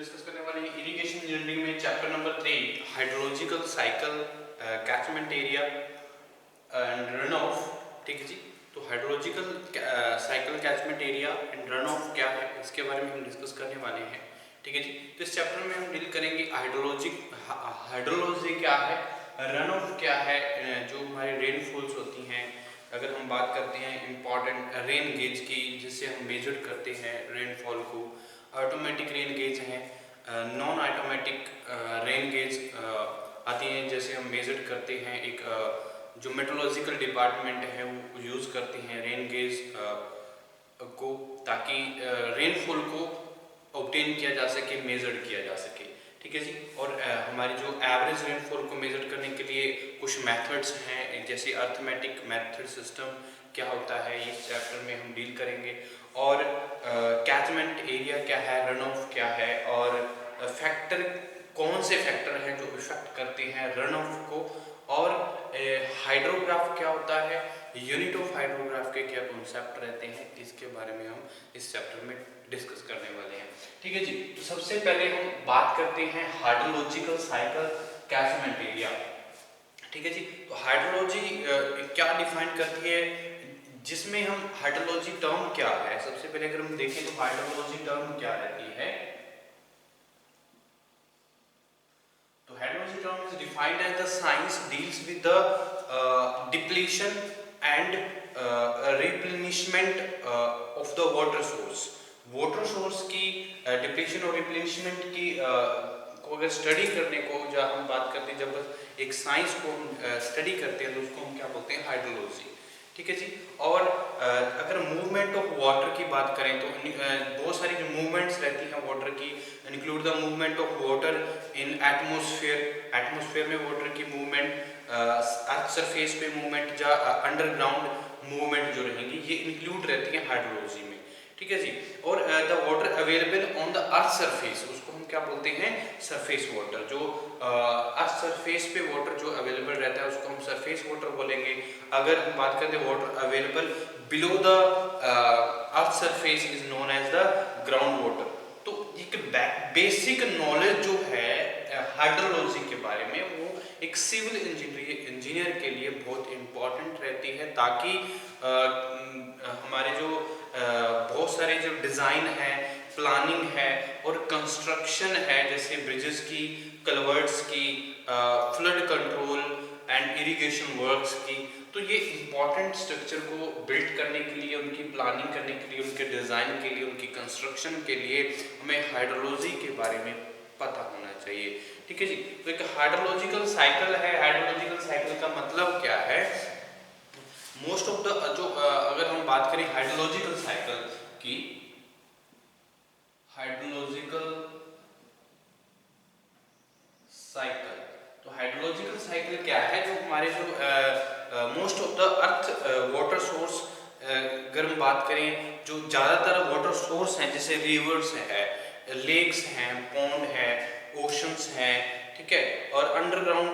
Discuss करने वाले हैं इरिगेशन इंजीनियरिंग में chapter number 3 hydrological cycle catchment area and run off. ठीक है जी, तो hydrological cycle catchment area and run off क्या है इसके बारे में हम डिस्कस करने वाले हैं। ठीक है जी, तो इस चैप्टर में हम डील करेंगे हाइड्रोलॉजी क्या है, रन ऑफ क्या है, जो हमारे रेनफॉल्स होती हैं। अगर हम बात करते हैं इम्पॉर्टेंट रेन गेज की जिससे हम मेजर करते हैं रेनफॉल को, ऑटोमेटिक रेन गेज हैं, नॉन ऑटोमेटिक रेन गेज आती हैं जैसे हम मेजर करते हैं। एक जो मेट्रोलॉजिकल डिपार्टमेंट है वो यूज़ करते हैं रेन गेज को ताकि रेनफॉल को ऑब्टेन किया जा सके, मेजर किया जा सके। ठीक है जी, और हमारी जो एवरेज रेनफॉल को मेजर करने के लिए कुछ मेथड्स हैं जैसे अर्थमेटिक मेथड सिस्टम क्या होता है, इस चैप्टर में हम डील करेंगे। और कैचमेंट एरिया क्या है, रन ऑफ क्या है, और फैक्टर कौन से फैक्टर हैं जो इफेक्ट करते हैं रन ऑफ को, और हाइड्रोग्राफ क्या होता है, यूनिट ऑफ हाइड्रोग्राफ के क्या कॉन्सेप्ट रहते हैं, इसके बारे में हम इस चैप्टर में डिस्कस करने वाले हैं। ठीक है जी, तो सबसे पहले हम बात करते हैं हाइड्रोलॉजिकल साइकिल कैचमेंट एरिया। ठीक है जी, तो हाइड्रोलॉजी क्या डिफाइन करती है, जिसमें हम हाइड्रोलॉजी टर्म क्या है। सबसे पहले अगर हम देखें तो हाइड्रोलॉजी टर्म क्या रहती है, तो hydrology term is defined as the science deals with the depletion and replenishment of the water source. Water source की डिप्लीशन और रिप्लेनिशमेंट की को अगर स्टडी करने को जब हम बात करते हैं, जब एक साइंस को हम स्टडी करते हैं तो उसको हम क्या बोलते हैं, हाइड्रोलॉजी। ठीक है जी, और अगर मूवमेंट ऑफ वाटर की बात करें तो बहुत सारी जो मूवमेंट्स रहती हैं वाटर की, include the movement of water in atmosphere. Atmosphere में वाटर की मूवमेंट, अर्थ सरफेस पे मूवमेंट या अंडरग्राउंड मूवमेंट जो रहेंगी ये इंक्लूड रहती हैं हाइड्रोलॉजी में। ठीक है जी, और the water available on the earth surface, उसको हम क्या बोलते हैं, सरफेस वाटर। जो अर्थ सरफेस पे वाटर जो अवेलेबल रहता है उसको हम सरफेस वाटर बोलेंगे। अगर हम बात करते हैं water available below the earth surface is known as the ground water. तो एक बेसिक नॉलेज जो है हाइड्रोलॉजी के बारे में वो एक सिविल इंजीनियर के लिए बहुत इम्पॉर्टेंट रहती है, ताकि हमारे जो बहुत सारे जो डिज़ाइन है, प्लानिंग है और कंस्ट्रक्शन है जैसे ब्रिजेस की, कलवर्ट्स की, flood control and irrigation works की, तो ये इम्पॉर्टेंट स्ट्रक्चर को बिल्ड करने के लिए, उनकी प्लानिंग करने के लिए, उनके डिज़ाइन के लिए, उनकी कंस्ट्रक्शन के लिए हमें हाइड्रोलॉजी के बारे में पता होना चाहिए। ठीक है जी, तो एक हाइड्रोलॉजिकल साइकिल है। हाइड्रोलॉजिकल साइकिल का मतलब क्या है, मोस्ट ऑफ द जो अगर हम बात करें हाइड्रोलॉजिकल साइकिल की, हाइड्रोलॉजिकल साइकिल, तो हाइड्रोलॉजिकल साइकिल क्या है, जो हमारे जो most of the earth water source, अगर हम बात करें जो ज़्यादातर वाटर सोर्स हैं जैसे रिवर्स है, लेक्स हैं, पॉन्ड है, ओशंस हैं, ठीक है, और अंडरग्राउंड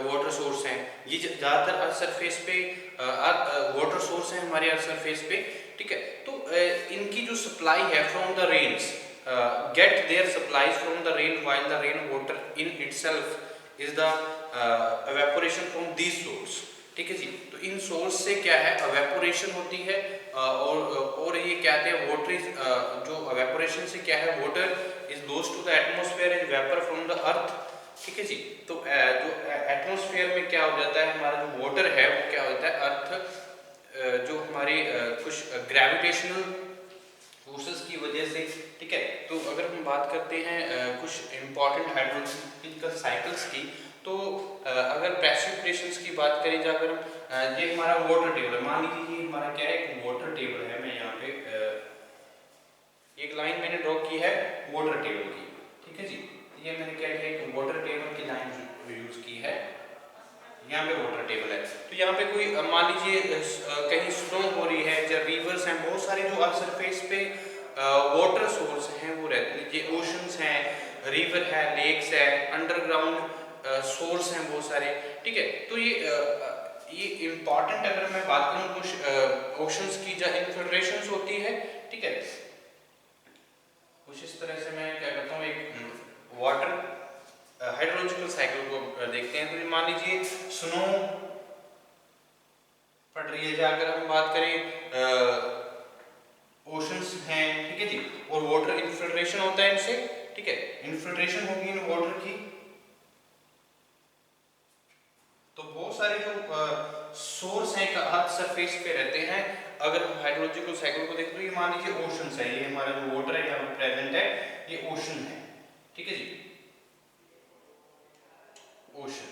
वाटर सोर्स हैं, ये ज़्यादातर अर्थ सरफेस पे वाटर सोर्स हैं हमारे अर्थ सरफेस पे। ठीक है, तो इनकी जो सप्लाई है from the rains, get their supplies from the rain, while the rain water in itself is the evaporation from these source। ठीक है जी, तो इन सोर्स से क्या है, evaporation होती है, और ये कहते हैं water is जो evaporation से क्या है, water is lost to the atmosphere and vapor from the earth। ठीक है जी, तो जो एटमॉस्फेयर में क्या हो जाता है, हमारा जो वाटर है वो क्या होता है, अर्थ जो हमारे कुछ ग्रेविटेशनल फोर्सेस की वजह से। ठीक है, तो अगर हम बात करते हैं कुछ इम्पॉर्टेंट हाइड्रोलॉजिकल साइकिल्स की, तो अगर प्रेसिपिटेशंस की बात करें, जब अगर हम ये हमारा वाटर टेबल है, मान लीजिए हमारा क्या है, एक वाटर टेबल है, मैं यहाँ पे एक लाइन मैंने ड्रॉ की है वाटर टेबल की। ठीक है जी, ये मैंने क्या किया, एक वाटर टेबल की लाइन यूज की है, यहाँ पे वाटर टेबल है। तो यहाँ पे कोई मान लीजिए कहीं स्नो हो रही है, या रिवर्स हैं, बहुत सारे जो अर्थ सरफेस पे वाटर सोर्स हैं वो रहते हैं, ये ओशंस हैं, रिवर है, लेक्स है, अंडरग्राउंड सोर्स हैं बहुत सारे। ठीक है, तो ये इम्पॉर्टेंट, अगर मैं बात करूँ कुछ ओशंस की जो इन्फिल्ट्रेशंस होती है। ठीक है, कुछ इस तरह से मैं क्या करता हूँ, एक वाटर हाइड्रोलॉजिकल साइकिल को देखते हैं। तो मान लीजिए स्नो पड़ रही है, अगर हम बात करें ओशंस हैं, ठीक है जी, और वाटर इन्फिल्ट्रेशन होता है इनसे, ठीक है, इन्फिल्ट्रेशन होगी इन वाटर की। तो बहुत सारे जो सोर्स हैं अर्थ सरफेस पे रहते हैं। अगर हम हाइड्रोलॉजिकल साइकिल को देखें तो ये मान लीजिए ओशंस है, ये हमारा जो वाटर है यहाँ पे प्रेजेंट है, ये ओशन है, ठीक है जी, ओशन,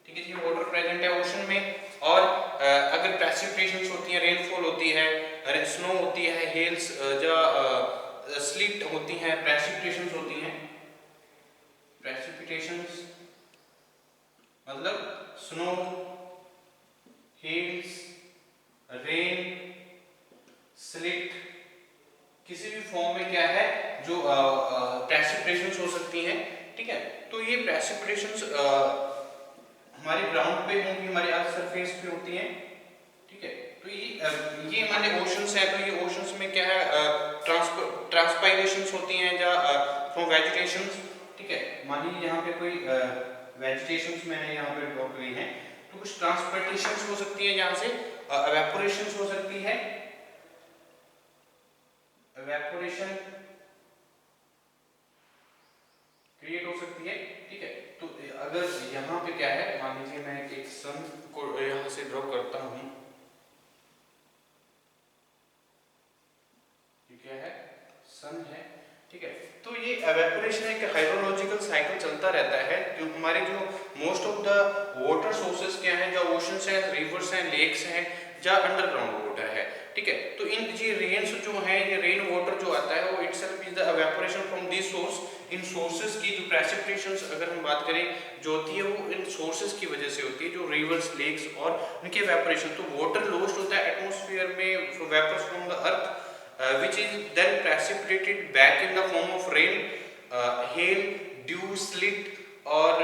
ठीक है जी, वाटर प्रेजेंट है ओशन में। और अगर प्रेसिपिटेशंस होती हैं, रेनफॉल होती है, स्नो होती है, हेल्स या स्लीट होती हैं, प्रेसिपिटेशंस होती हैं, प्रेसिपिटेशंस मतलब स्नो, हेल्स, रेन, स्लिट, किसी भी फॉर्म में क्या है जो प्रेसिपिटेशंस हो सकती हैं, ठीक है। तो ये प्रेसिपिटेशंस हमारे ग्राउंड पे होंगी, हमारे अर्थ सरफेस पे होती हैं, ठीक है। तो ये हमारे ओशंस हैं, तो ये ओशंस में क्या है ट्रांसपायरेशंस होती हैं या फ्रॉम वेजिटेशंस, ठीक है। मान लीजिए यहाँ पे कोई वेजिटेशंस मैंने यहाँ पे ड्रॉ करी हैं, तो कुछ ट्रांसपोर्टेशंस हो सकती है, यहाँ से एवेपोरेशंस हो सकती है, एवेपोरेशन क्रिएट हो सकती है, ठीक है। तो अगर यहाँ पे क्या है, मान लीजिए मैं एक सन को यहाँ से ड्रॉ करता हूँ, ये क्या है, सन है, ठीक है। तो ये एवेपोरेशन है कि हाइड्रोलॉजिकल साइकिल चलता रहता है। जो हमारे जो most of the water sources क्या हैं, जो ओशंस हैं, रिवर्स हैं, लेक्स हैं, या अंडरग्राउंड वाटर है, ठीक है। तो इन ये रेन्स जो है, ये रेन वाटर जो आता है वो itself is the evaporation from this source. In sources की जो प्रेसिपिटेशंस अगर हम बात करें जो होती है वो इन सोर्सेस की वजह से होती है, जो रिवर्स, लेक्स और उनके एवेपोरेशन। तो वाटर लॉस्ट होता है एटमॉस्फेयर में, vapours from the earth which is then precipitated back in the form of rain, hail, dew, sleet और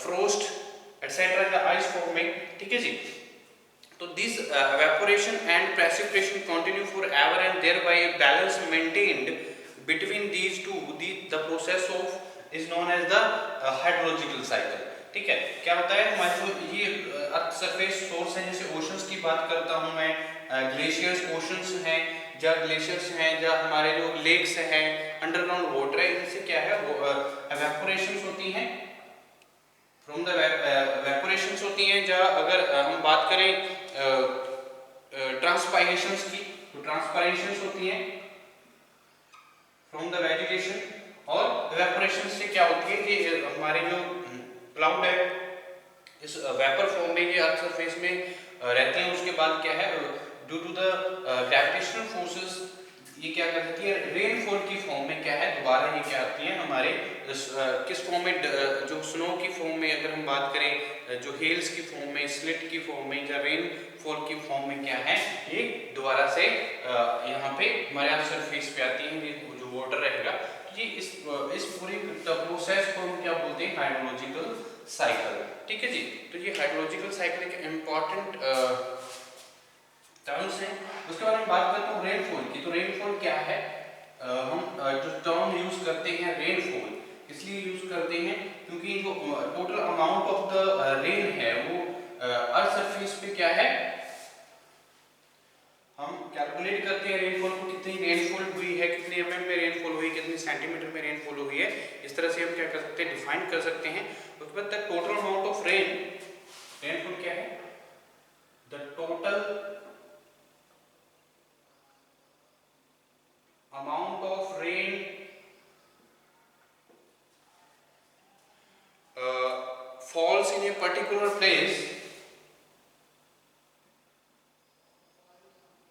frost etc. the ice forming, ठीक है जी। तो this evaporation and precipitation continue forever and thereby a balance maintained between these two. The process of is known as the hydrological cycle, ठीक है। क्या होता है हमारे जो ये अर्थ सरफेस सोर्स है, जैसे ओशंस की बात करता हूँ मैं, ग्लेशियर्स ओशंस हैं, या ग्लेशियर्स हैं, या हमारे जो लेक्स हैं, अंडरग्राउंड वाटर है, इनसे क्या है वो एवेपोरेशंस होती हैं, फ्रॉम द एवेपोरेशंस होती हैं। या अगर हम बात करें ट्रांसपायरेशंस की, तो ट्रांसपायरेशंस होती हैं फ्रॉम द वेजिटेशन। और एवेपोरेशन से क्या होती है कि हमारे जो क्लाउड है इस वेपर फॉर्म में ये अर्थ सरफेस में रहते हैं। उसके बाद क्या है, due to the gravitational forces ये क्या कर देती है, रेनफॉल की फॉर्म में क्या है दोबारा ये क्या आती है हमारे किस फॉर्म में, जो स्नो की फॉर्म में अगर हम बात करें, जो हेल्स की फॉर्म में, स्लिट की फॉर्म में, या रेनफॉल की फॉर्म में क्या है, ये दोबारा से यहाँ पे हमारे अर्थ सरफेस पे आती है, ये जो वाटर रहेगा। ये इस पूरी प्रोसेस को हम क्या बोलते हैं, हाइड्रोलॉजिकल साइकिल, ठीक है जी। तो ये हाइड्रोलॉजिकल साइकिल एक इम्पॉर्टेंट टर्म्स हैं। उसके बाद हम बात करते हैं रेनफॉल की। तो रेनफॉल क्या है, हम जो टर्म यूज करते हैं रेनफॉल इसलिए यूज करते हैं क्योंकि जो total amount of the rain है वो अर्थ सरफेस पे क्या है, हम कैलकुलेट करते हैं रेनफॉल को, कितनी रेनफॉल हुई है, कितने एमएम में रेनफॉल हुई, कितनी सेंटीमीटर में रेनफॉल हुई है। इस तरह से हम क्या कर सकते हैं, डिफाइन कर सकते हैं। उसके बाद the total amount of rain, rainfall क्या है, the total amount of rain falls in a particular place,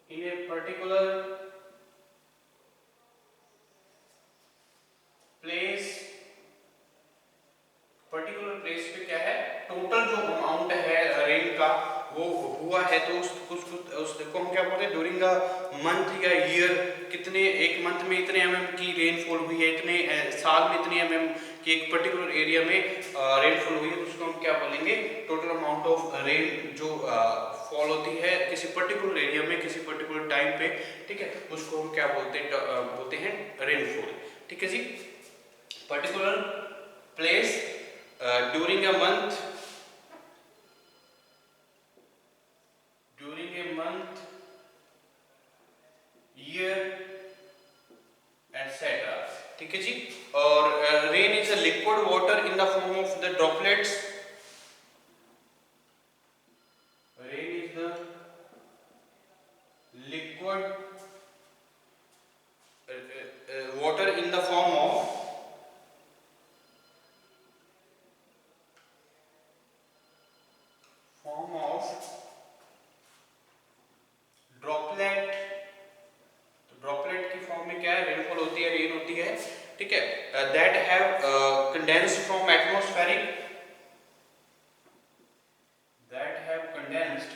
in a particular place, particular place पे क्या है, टोटल जो अमाउंट है रेन का वो हुआ है, तो उसको हम क्या बोलते हैं, ड्यूरिंग अ मंथ या ईयर, कितने एक मंथ में इतने एमएम की रेनफॉल हुई है, इतने साल में इतने एमएम की एक पर्टिकुलर एरिया में रेनफॉल हुई है, तो उसको हम क्या बोलेंगे, टोटल अमाउंट ऑफ रेन जो फॉल होती है किसी पर्टिकुलर एरिया में किसी पर्टिकुलर टाइम पे, ठीक है, उसको हम क्या बोलते हैं रेनफॉल, ठीक है जी। Particular place during a month, year, etc. ठीक है जी। और rain is a liquid water in the form of the droplets, rain is the liquid water in the form of droplet. तो ड्रॉपलेट की फॉर्म में क्या है, रेनफॉल होती है, रेन होती है, ठीक है, that have condensed from atmospheric, that have condensed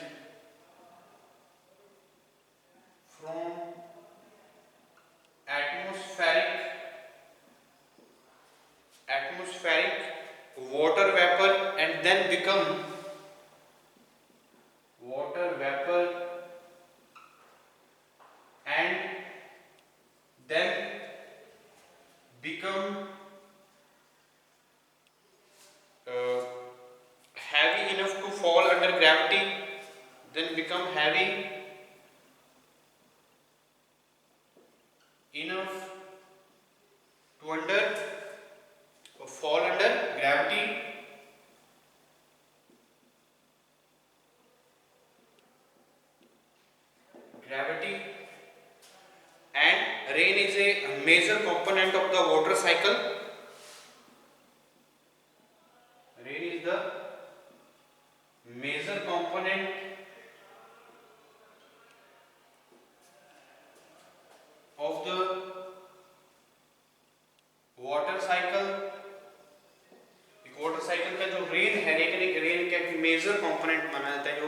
from atmospheric water vapor and then become water vapor and then become heavy enough to fall under gravity, then become heavy enough to fall under gravity, and rain is a major component of the water cycle. Rain is the major component of the water cycle. एक water cycle का जो rain है, rain का major component माना जाता है, जो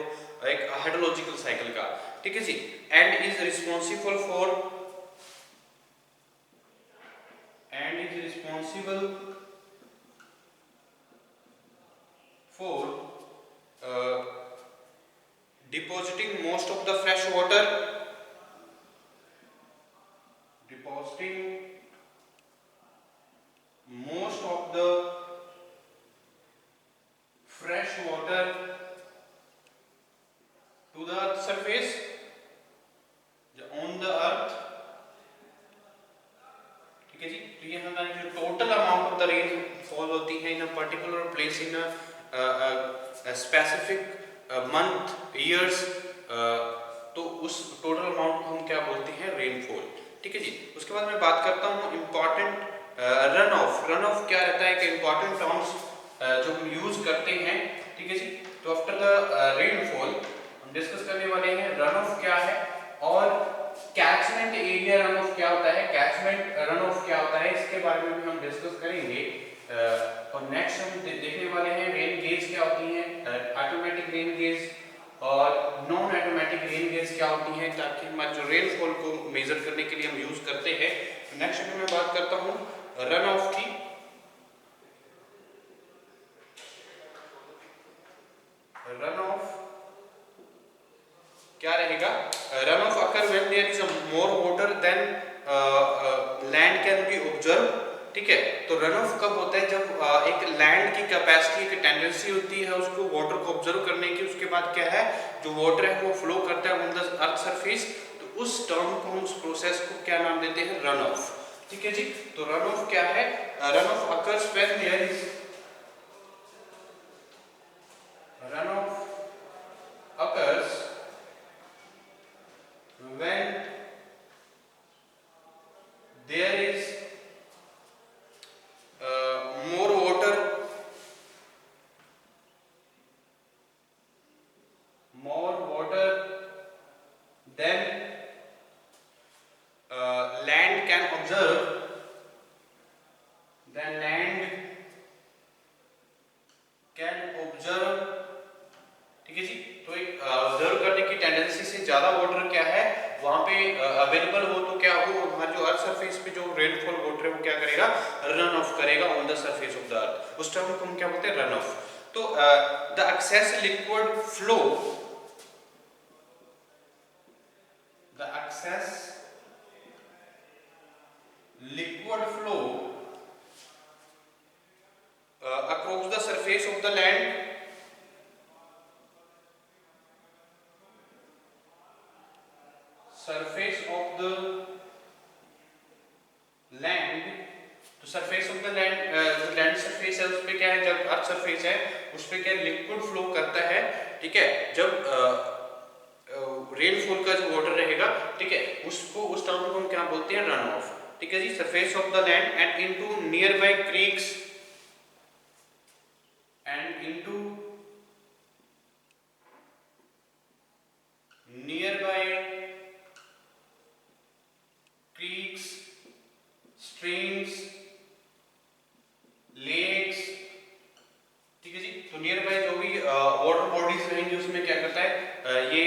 एक हाइड्रोलॉजिकल साइकिल का, ठीक है जी, and is responsible for depositing most of the fresh water, to the earth surface, on the earth, ठीक है जी। तो ये हमारी जो total amount of the rain fall होती है in a particular place in a specific month, years, तो उस टोटल अमाउंट को हम क्या बोलते हैं, रेनफॉल, ठीक है जी। उसके बाद मैं बात करता हूँ important run of. Run off क्या रहता है कि इम्पॉर्टेंट टर्म्स जो हम यूज करते हैं, ठीक है जी। तो आफ्टर द रेनफॉल हम डिस्कस करने वाले हैं रन ऑफ क्या है और कैचमेंट एरिया रन ऑफ क्या होता है, कैचमेंट रन ऑफ क्या होता है, इसके बारे में भी हम डिस्कस करेंगे। और नेक्स्ट हम देखने वाले हैं रेन गेज क्या होती हैं, ऑटोमेटिक रेन गेज और नॉन ऑटोमेटिक रेन गेज क्या होती हैं, ताकि हमारे जो रेनफॉल को मेजर करने के लिए हम यूज करते हैं। नेक्स्ट में मैं बात करता हूँ रन ऑफ की। रन ऑफ क्या रहेगा, run off occur when there is more water than land can be observed, ठीक है। तो रन ऑफ कब होता है, जब एक लैंड की कैपेसिटी, एक टेंडेंसी होती है उसको वाटर को ऑब्जर्व करने की, उसके बाद क्या है जो वाटर है वो फ्लो करता है ऑन द अर्थ सरफेस, तो उस टर्म को, उस प्रोसेस को क्या नाम देते हैं, रन ऑफ, ठीक है जी। तो रन ऑफ क्या है, run off occurs when there is run off occurs when there is more water than land can observe, ठीक है जी। तो एक ऑब्जर्व करने की टेंडेंसी से ज्यादा वाटर क्या है वहां पे अवेलेबल हो, तो क्या हो, हमारे जो अर्थ सरफेस पे जो रेनफॉल वाटर है वो क्या करेगा, रन ऑफ करेगा on the surface of the earth, उस टर्म को हम क्या बोलते हैं, रन ऑफ। तो the excess liquid flow, the excess liquid flow land, surface of the land, तो सरफेस ऑफ द लैंड, जो लैंड सरफेस है उस पे क्या है, जब अर्थ सरफेस है उस पे क्या लिक्विड फ्लो करता है, ठीक है, जब रेनफॉल का जो वाटर रहेगा, ठीक है, उसको उस टाइम को हम क्या बोलते हैं, रन ऑफ, ठीक है जी, surface of the land and into nearby creeks and into nearby creeks, streams, lakes, ठीक है जी, तो नियर बाय जो भी वाटर बॉडीज रहेंगे उसमें क्या करता है, ये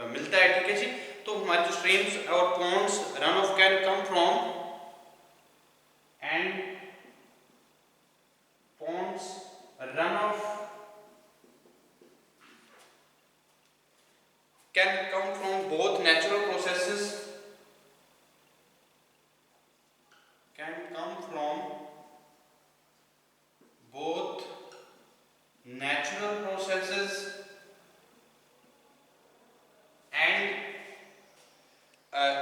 मिलता है, ठीक है जी, तो हमारे जो स्ट्रीम्स और ponds run off can come from and ponds run off can come from both natural processes, can come from both natural processes and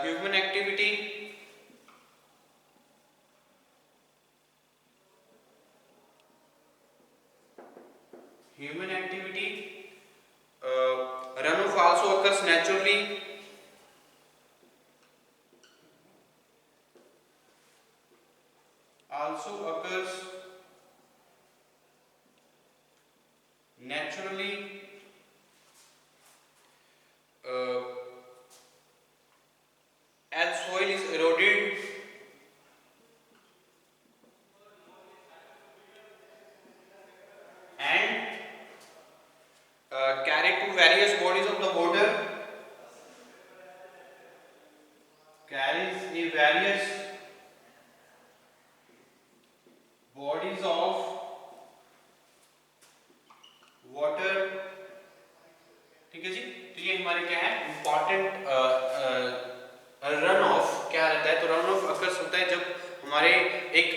human activity, runoff also occurs naturally, naturally, uh, as soil is eroded and carried to various bodies of the water, carries a various bodies of water, ठीक है जी, तो ये हमारे क्या है important run off क्या रहता है, तो रन ऑफ अकर्स होता है जब हमारे एक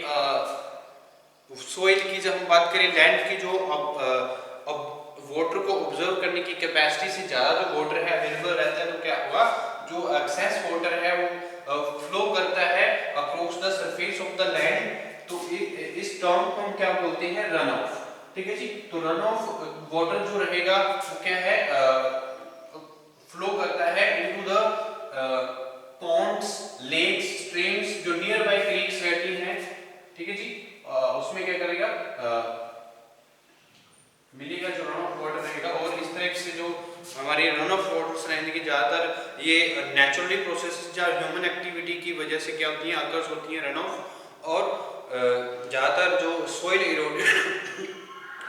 सोइल की, जब हम बात करें लैंड की, जो अब वाटर को ऑब्जर्व करने की कैपेसिटी से ज़्यादा जो वाटर है अवेलेबल रहता है, तो क्या हुआ, जो एक्सेस वाटर है वो फ्लो करता है across the surface of the land, तो इस टर्म को हम क्या बोलते हैं, रन ऑफ, ठीक है जी, तो रन ऑफ वाटर जो रहेगा वो क्या है, फ्लो करता है into the ponds, lakes, streams जो नियर बाय क्रीक्स रहती हैं, ठीक है जी, उसमें क्या करेगा, मिलेगा जो रन ऑफ वाटर रहेगा, और इस तरह से जो हमारे रन ऑफ वाटर्स रहेंगे कि ज़्यादातर ये नेचुरली प्रोसेसेस या ह्यूमन एक्टिविटी की वजह से क्या होती हैं, अकर्स होती हैं रन ऑफ, और ज़्यादातर जो सोइल इरोडेड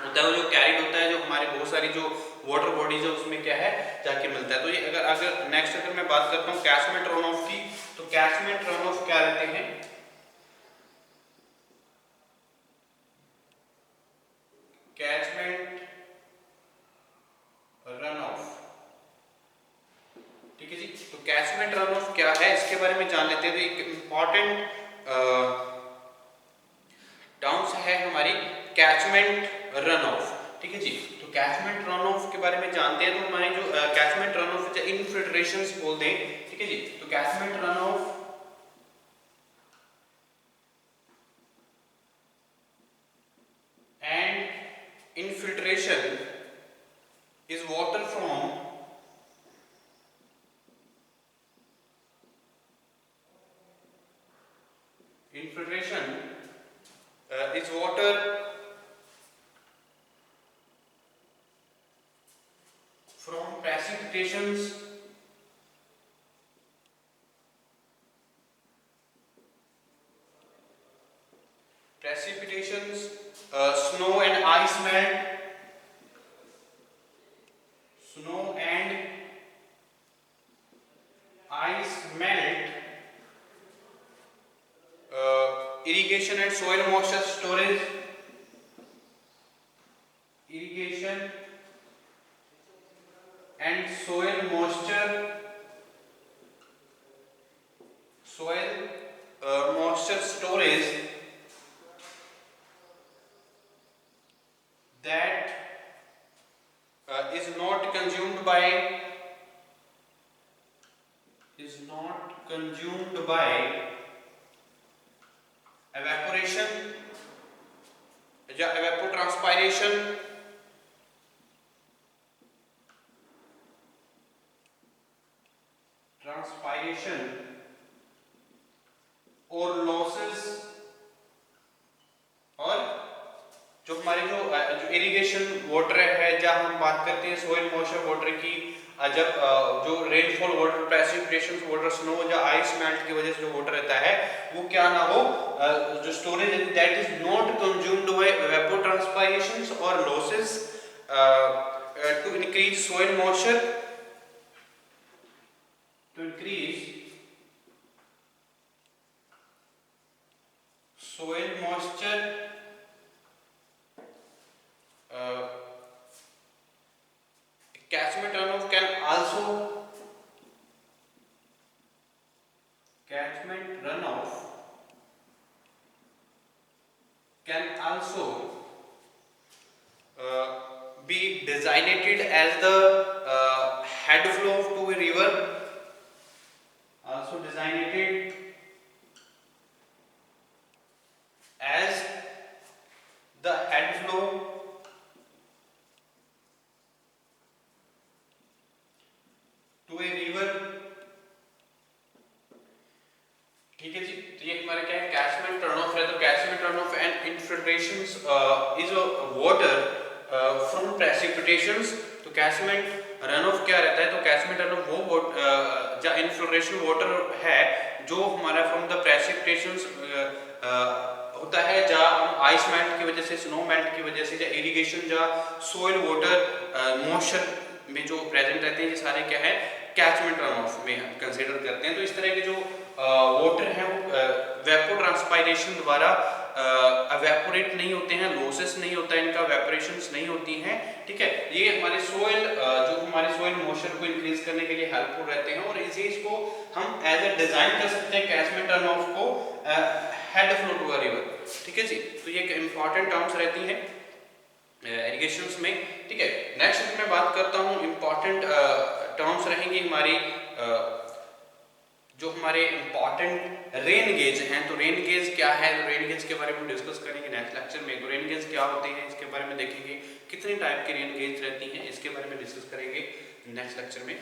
होता है वो जो कैरिड होता है, जो हमारे बहुत सारी जो वाटर बॉडीज है उसमें क्या है जाके मिलता है, तो ये अगर नेक्स्ट अगर मैं बात करता हूँ कैचमेंट रन ऑफ की, तो कैचमेंट रन ऑफ क्या रहते हैं, कैचमेंट रन ऑफ, ठीक है जी, तो कैचमेंट रन ऑफ क्या है इसके बारे में जान लेते हैं, तो एक इंपॉर्टेंट टर्म्स है हमारी कैचमेंट रन ऑफ, ठीक है जी, तो कैचमेंट रन ऑफ के बारे में जानते हैं, तो हमारी जो कैचमेंट रन ऑफ इनफिल्ट्रेशंस बोलते हैं, ठीक है जी, तो catchment run off and infiltration is water from infiltration is water from precipitations snow and ice melt, snow and ice melt, irrigation and soil moisture storage, irrigation and soil moisture, moisture storage that is not consumed by evaporation या evapotranspiration और losses, और जो हमारे जो irrigation water है, जहाँ हम बात करते हैं सोइल मॉइस्चर वाटर की, जब जो rainfall water, precipitation water, snow या आइस मेल्ट की वजह से जो वाटर रहता है वो क्या ना हो, जो storage that is not consumed by evapotranspirations और losses to increase soil moisture, to increase soil moisture catchment runoff can also be designated as the head flow to a river, also designated as the head flow to a river। ठीक है जी, तो ये हमारा क्या है, catchment run off है। तो catchment run off and infiltrations is water from precipitations. तो कैचमेंट रन ऑफ क्या रहता है, तो कैचमेंट रन ऑफ वो जो इन्फिल्ट्रेशन वाटर है जो हमारा फ्रॉम द प्रेसिपिटेशंस होता है, जहाँ हम आइस मेल्ट की वजह से, स्नो मेल्ट की वजह से, या इरिगेशन या सोइल वाटर मॉइस्चर में जो प्रेजेंट रहते हैं, ये सारे क्या है, कैचमेंट रन ऑफ में हम कंसीडर करते हैं। तो इस तरह के जो वाटर है वो वेपोट्रांसपायरेशन द्वारा एवेपोरेट नहीं होते हैं, लॉसेस नहीं होता है इनका, वेपोरेशंस नहीं होती हैं। ठीक है, ये हमारे सोइल जो हमारे सोइल मॉइस्चर को इंक्रीज करने के लिए हेल्पफुल रहते हैं, और इसी इसको हम एज ए डिजाइन कर सकते हैं कैचमेंट रन ऑफ को head flow to a river. ठीक है जी, तो ये इंपॉर्टेंट टर्म्स रहती हैं इरिगेशंस में। ठीक है, नेक्स्ट मैं बात करता हूँ इंपॉर्टेंट टर्म्स रहेंगी हमारी जो हमारे इंपॉर्टेंट रेन गेज हैं। तो रेन गेज क्या है, रेन गेज के बारे में डिस्कस करेंगे नेक्स्ट लेक्चर में। तो रेन गेज क्या होते हैं इसके बारे में देखेंगे, कितने टाइप के रेन गेज रहती हैं इसके बारे में डिस्कस करेंगे नेक्स्ट लेक्चर में।